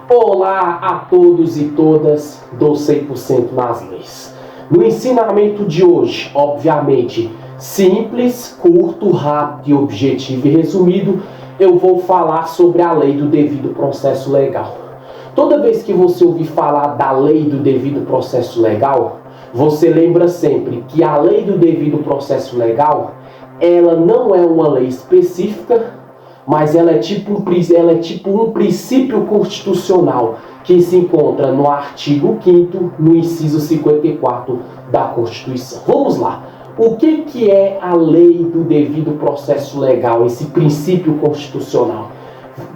Olá a todos e todas do 100% nas leis. No ensinamento de hoje, obviamente, simples, curto, rápido e objetivo e resumido, eu vou falar sobre a lei do devido processo legal. Toda vez que você ouvir falar da lei do devido processo legal, você lembra sempre que a lei do devido processo legal, ela não é uma lei específica, mas ela é tipo um princípio constitucional que se encontra no artigo 5º, no inciso 54 da Constituição. Vamos lá. O que é a lei do devido processo legal, esse princípio constitucional?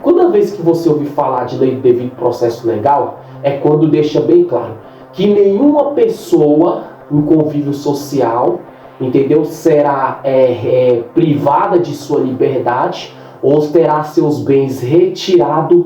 Toda vez que você ouvir falar de lei do devido processo legal, é quando deixa bem claro que nenhuma pessoa em convívio social, entendeu, será privada de sua liberdade ou terá seus bens retirados,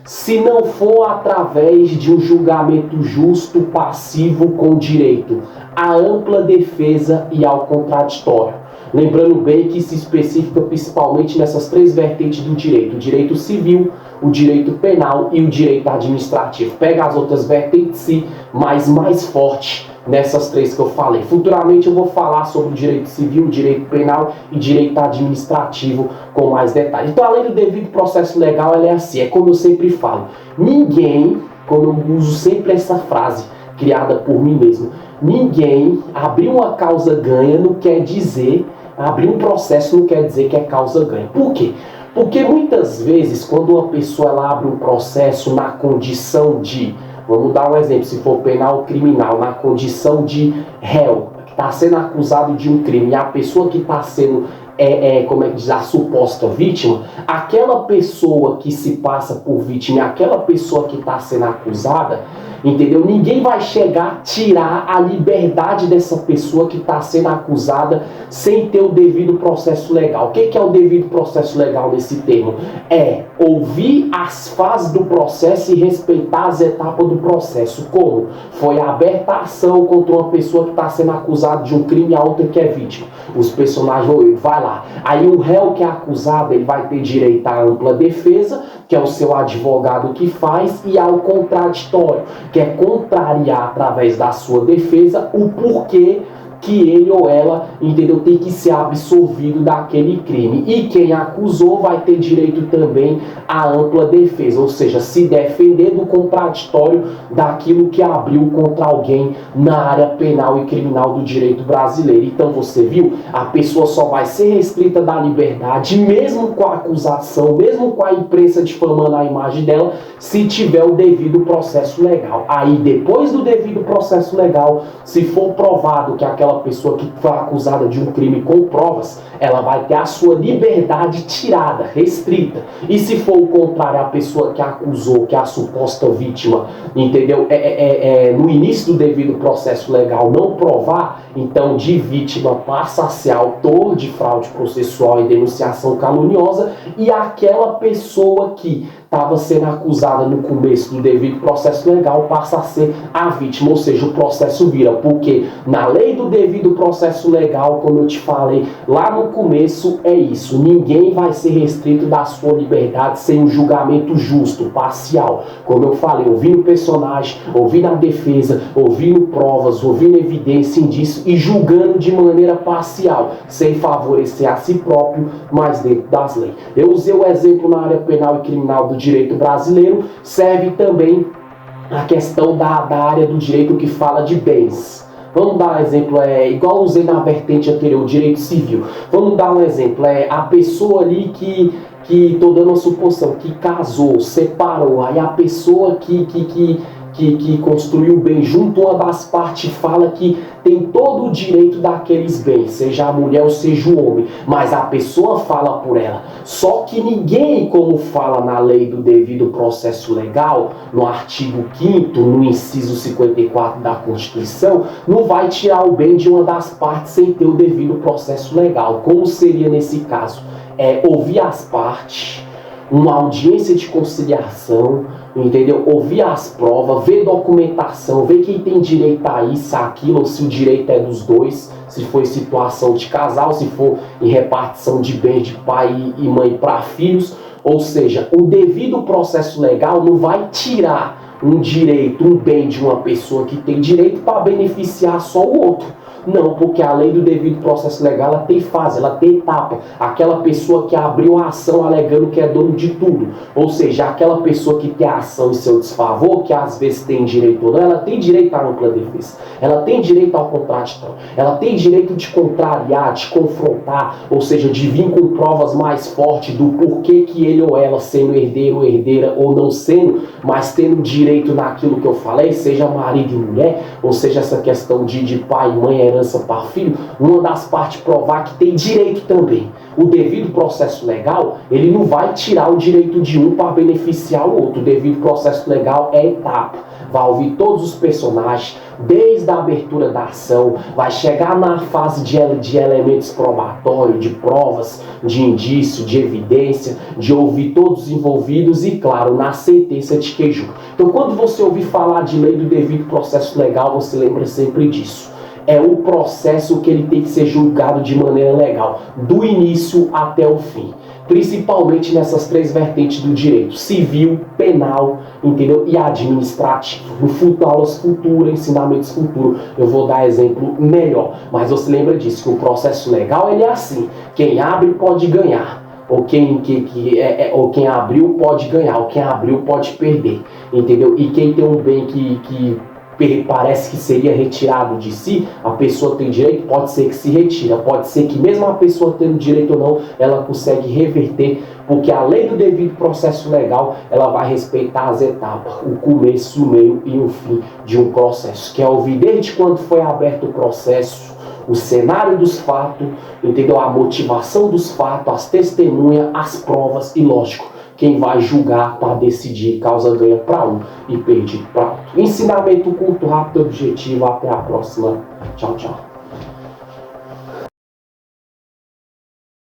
se não for através de um julgamento justo, passivo, com direito à ampla defesa e ao contraditório. Lembrando bem que se especifica principalmente nessas três vertentes do direito: o direito civil, o direito penal e o direito administrativo. Pega as outras vertentes, sim, mas mais forte nessas três que eu falei. Futuramente eu vou falar sobre o direito civil, o direito penal e direito administrativo com mais detalhes. Então, a lei do devido processo legal, ela é assim, é como eu sempre falo. Ninguém, como eu uso sempre essa frase, criada por mim mesmo, ninguém abrir uma causa ganha não quer dizer, abrir um processo não quer dizer que é causa ganha. Por quê? Porque muitas vezes, quando uma pessoa ela abre um processo na condição de, vamos dar um exemplo, se for penal ou criminal, na condição de réu, que está sendo acusado de um crime, e a pessoa que está sendo, como é que diz, a suposta vítima, aquela pessoa que se passa por vítima, aquela pessoa que está sendo acusada, entendeu? Ninguém vai chegar a tirar a liberdade dessa pessoa que está sendo acusada sem ter o devido processo legal. O que é o devido processo legal nesse termo? É ouvir as fases do processo e respeitar as etapas do processo. Como? Foi aberta a ação contra uma pessoa que está sendo acusada de um crime e a outra que é vítima. Os personagens, vai lá. Aí o réu que é acusado, ele vai ter direito à ampla defesa, que é o seu advogado que faz, e ao contraditório, que é contrariar através da sua defesa o porquê que ele ou ela, entendeu, tem que ser absolvido daquele crime. E quem acusou vai ter direito também à ampla defesa, ou seja, se defender do contraditório daquilo que abriu contra alguém na área penal e criminal do direito brasileiro. Então você viu, a pessoa só vai ser restrita da liberdade, mesmo com a acusação, mesmo com a imprensa difamando a imagem dela, se tiver o devido processo legal. Aí depois do devido processo legal, se for provado que aquela pessoa que foi acusada de um crime com provas, ela vai ter a sua liberdade tirada, restrita. E se for o contrário, a pessoa que acusou, que é a suposta vítima, entendeu? No início do devido processo legal não provar, então de vítima passa a ser autor de fraude processual e denunciação caluniosa, e aquela pessoa que estava sendo acusada no começo do devido processo legal passa a ser a vítima, ou seja, o processo vira, porque na lei do devido processo legal, como eu te falei lá no começo, é isso, ninguém vai ser restrito da sua liberdade sem um julgamento justo, parcial, como eu falei, ouvindo personagem, ouvindo a defesa, ouvindo provas, ouvindo evidência, indício e julgando de maneira parcial, sem favorecer a si próprio, mas dentro das leis. Eu usei o exemplo na área penal e criminal do direito brasileiro, serve também a questão da área do direito que fala de bens. Vamos dar um exemplo, igual usei na vertente anterior, direito civil. Vamos dar um exemplo, a pessoa ali que estou dando uma suposição, que casou, separou, aí a pessoa que construiu o bem junto, uma das partes fala que tem todo o direito daqueles bens, seja a mulher ou seja o homem, mas a pessoa fala por ela. Só que ninguém, como fala na lei do devido processo legal, no artigo 5º, no inciso 54 da Constituição, não vai tirar o bem de uma das partes sem ter o devido processo legal. Como seria nesse caso? Ouvir as partes, uma audiência de conciliação, entendeu? Ouvir as provas, ver documentação, ver quem tem direito a isso, aquilo, ou se o direito é dos dois, se for em situação de casal, se for em repartição de bens de pai e mãe para filhos, Ou seja, o devido processo legal não vai tirar um direito, um bem de uma pessoa que tem direito para beneficiar só o outro. Não, porque a lei do devido processo legal, ela tem fase, ela tem etapa. Aquela pessoa que abriu a ação alegando que é dono de tudo, ou seja, aquela pessoa que tem a ação em seu desfavor, que às vezes tem direito ou não, ela tem direito à ampla defesa, ela tem direito ao contraditório, ela tem direito de contrariar, de confrontar, ou seja, de vir com provas mais fortes do porquê que ele ou ela, sendo herdeiro ou herdeira ou não sendo, mas tendo direito naquilo que eu falei, seja marido e mulher, ou seja, essa questão de pai e mãe, herança para filho, uma das partes provar que tem direito também. O devido processo legal, ele não vai tirar o direito de um para beneficiar o outro. O devido processo legal é etapa. Vai ouvir todos os personagens, desde a abertura da ação, vai chegar na fase de elementos probatórios, de provas, de indício, de evidência, de ouvir todos os envolvidos e, claro, na sentença de queijo. Então, quando você ouvir falar de lei do devido processo legal, você lembra sempre disso. É o processo que ele tem que ser julgado de maneira legal, do início até o fim. Principalmente nessas três vertentes do direito: civil, penal, entendeu? E administrativo. No aulas futuras, ensinamentos futuros, eu vou dar exemplo melhor. Mas você lembra disso, que o processo legal ele é assim: quem abre pode ganhar. Ou quem abriu pode ganhar, ou quem abriu pode perder, entendeu? E quem tem um bem que parece que seria retirado de si, a pessoa tem direito, pode ser que se retira, pode ser que mesmo a pessoa tendo direito ou não, ela consegue reverter, porque a lei do devido processo legal, ela vai respeitar as etapas, o começo, o meio e o fim de um processo, que é ouvir desde quando foi aberto o processo, o cenário dos fatos, entendeu? A motivação dos fatos, as testemunhas, as provas e, lógico, quem vai julgar para decidir causa ganha para um e perdido para outro. Ensinamento curto, rápido, objetivo. Até a próxima. Tchau, tchau.